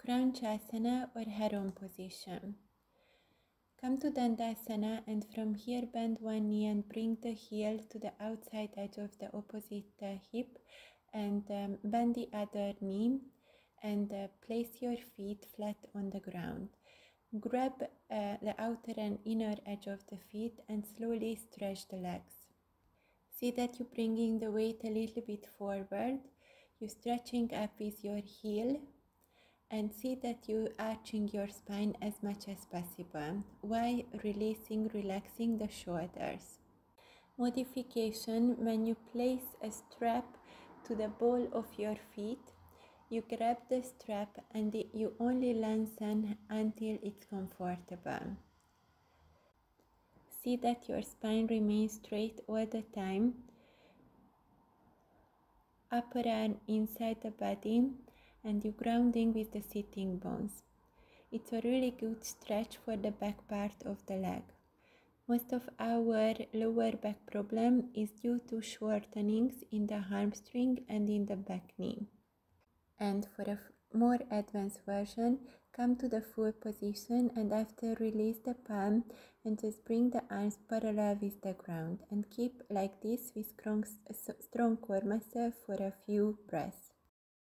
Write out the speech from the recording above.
Krounchasana or Heron position. Come to Dandasana, and from here bend one knee and bring the heel to the outside edge of the opposite hip, and bend the other knee and place your feet flat on the ground. Grab the outer and inner edge of the feet and slowly stretch the legs. See that you're bringing the weight a little bit forward. You're stretching up with your heel, and see that you're arching your spine as much as possible while relaxing the shoulders. Modification: when you place a strap to the ball of your feet, you grab the strap and you only lengthen until it's comfortable. See that your spine remains straight all the time. Upper arm inside the body, and you're grounding with the sitting bones. It's a really good stretch for the back part of the leg. Most of our lower back problem is due to shortenings in the hamstring and in the back knee. And for a more advanced version, come to the full position, and after release the palm and just bring the arms parallel with the ground and keep like this with strong core muscle for a few breaths.